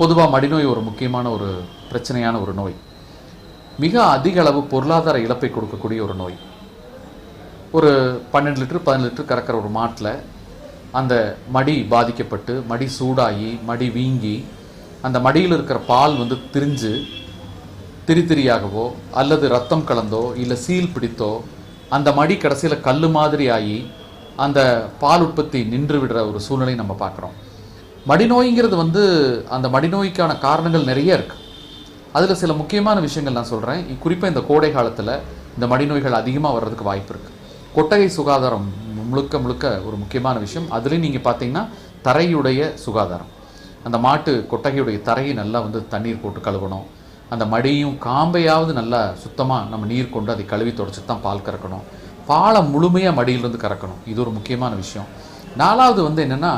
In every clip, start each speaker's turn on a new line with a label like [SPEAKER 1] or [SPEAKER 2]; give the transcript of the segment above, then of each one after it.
[SPEAKER 1] பொதுவாக மடிநோய் ஒரு முக்கியமான ஒரு பிரச்சனையான ஒரு நோய். மிக அதிக அளவு பொருளாதார இழப்பை கொடுக்கக்கூடிய ஒரு நோய். ஒரு 12 லிட்டர் 15 லிட்டர் கறக்கிற ஒரு மாட்டில் அந்த மடி பாதிக்கப்பட்டு மடி சூடாகி மடி வீங்கி அந்த மடியில் இருக்கிற பால் திரிஞ்சு திரியாகவோ அல்லது ரத்தம் கலந்தோ இல்லை சீல் பிடித்தோ அந்த மடி கடைசியில் கல் மாதிரி ஆகி அந்த பால் உற்பத்தி நின்று விடுற ஒரு சூழ்நிலை நம்ம பார்க்குறோம். மடிநோய்ங்கிறது அந்த மடிநோய்க்கான காரணங்கள் நிறைய இருக்குது. அதில் சில முக்கியமான விஷயங்கள் நான் சொல்கிறேன். குறிப்பாக இந்த கோடை காலத்தில் இந்த மடிநோய்கள் அதிகமாக வர்றதுக்கு வாய்ப்பு இருக்குது. கொட்டகை சுகாதாரம் முழுக்க ஒரு முக்கியமான விஷயம். அதுலேயும் நீங்கள் பார்த்தீங்கன்னா தரையுடைய சுகாதாரம். அந்த மாட்டு கொட்டகையுடைய தரையை நல்லா தண்ணீர் போட்டு கழுவணும். அந்த மடியும் காம்பையாவது நல்லா சுத்தமாக நம்ம நீர் கொண்டு அதை கழுவி தொடச்சி தான் பால் கறக்கணும். பாலை முழுமையாக மடியிலிருந்து கறக்கணும். இது ஒரு முக்கியமான விஷயம். 4வது என்னென்னா,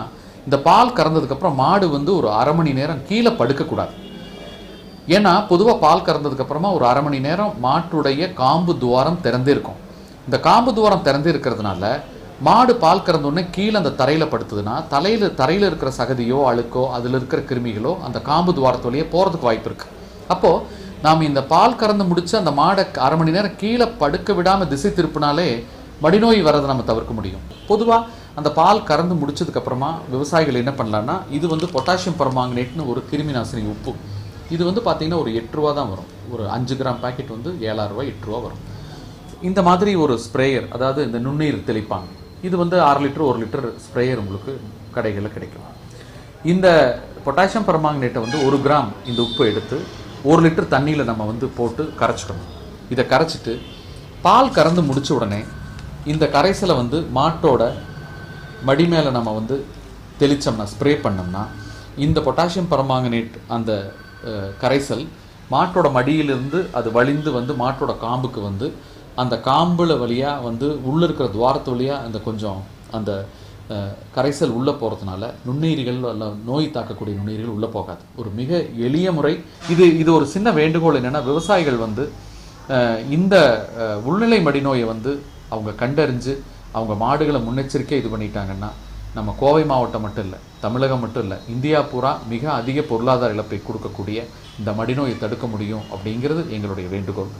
[SPEAKER 1] இந்த பால் கறந்ததுக்கப்புறம் மாடு ஒரு அரை மணி நேரம் கீழே படுக்கக்கூடாது. ஏன்னா பொதுவாக பால் கறந்ததுக்கப்புறமா ஒரு அரை மணி நேரம் மாட்டுடைய காம்பு துவாரம் திறந்தே இருக்கும். இந்த காம்பு துவாரம் திறந்தே இருக்கிறதுனால மாடு பால் கறந்தோடனே கீழே அந்த தரையில் படுத்துதுன்னா தரையில் இருக்கிற சகதியோ அழுக்கோ அதில் இருக்கிற கிருமிகளோ அந்த காம்பு துவாரத்து வழியே போகிறதுக்கு வாய்ப்பு இருக்குது. அப்போது நாம் இந்த பால் கறந்து முடித்து அந்த மாடை அரை மணி நேரம் கீழே படுக்க விடாமல் திசை திருப்பினாலே மடிநோய் வரதை நம்ம தவிர்க்க முடியும். பொதுவாக அந்த பால் கறந்து முடிச்சதுக்கப்புறமா விவசாயிகள் என்ன பண்ணலான்னா, இது பொட்டாசியம் பர்மாங்கனேட்னு ஒரு கிருமி நாசினி உப்பு. இது பார்த்திங்கன்னா ஒரு 8 ரூபா தான் வரும். ஒரு 5 கிராம் பேக்கெட் 7,000 ரூபா 8 ரூபா வரும். இந்த மாதிரி ஒரு ஸ்ப்ரேயர், அதாவது இந்த நுண்ணீர் தெளிப்பாங்க. இது 6 லிட்டர் 1 லிட்டர் ஸ்ப்ரேயர் உங்களுக்கு கடைகளில் கிடைக்கும். இந்த பொட்டாசியம் பர்மாங்கனேட்டை 1 கிராம் இந்த உப்பு எடுத்து 1 லிட்டர் தண்ணியில் நம்ம போட்டு கரைச்சிக்கணும். இதை கரைச்சிட்டு பால் கறந்து முடிச்ச உடனே இந்த கரைசலை மாட்டோட மடி மேலே நம்ம தெளித்தோம்னா, ஸ்ப்ரே பண்ணோம்னா, இந்த பொட்டாசியம் பர்மாங்கனேட் அந்த கரைசல் மாட்டோட மடியிலிருந்து அது வழிந்து மாட்டோட காம்புக்கு அந்த காம்புல வழியாக உள்ளே இருக்கிற துவாரத்து வழியாக அந்த கொஞ்சம் அந்த கரைசல் உள்ளே போகிறதுனால நுண்ணுயிரிகள் அல்ல நோய் தாக்கக்கூடிய நுண்ணுயிரிகள் உள்ளே போகாது. ஒரு மிக எளிய முறை இது. ஒரு சின்ன வேண்டுகோள் என்னென்னா, விவசாயிகள் இந்த உள்நிலை மடிநோயை அவங்க கண்டறிஞ்சு அவங்க மாடுகளை முன்னெச்சரிக்கையாக இது பண்ணிட்டாங்கன்னா, நம்ம கோவை மாவட்டம் மட்டும் இல்லை, தமிழகம் மட்டும் இல்லை, இந்தியா பூரா மிக அதிக பொருளாதார இழப்பை கொடுக்கக்கூடிய இந்த மடிநோயை தடுக்க முடியும் அப்படிங்கிறது எங்களுடைய வேண்டுகோள்.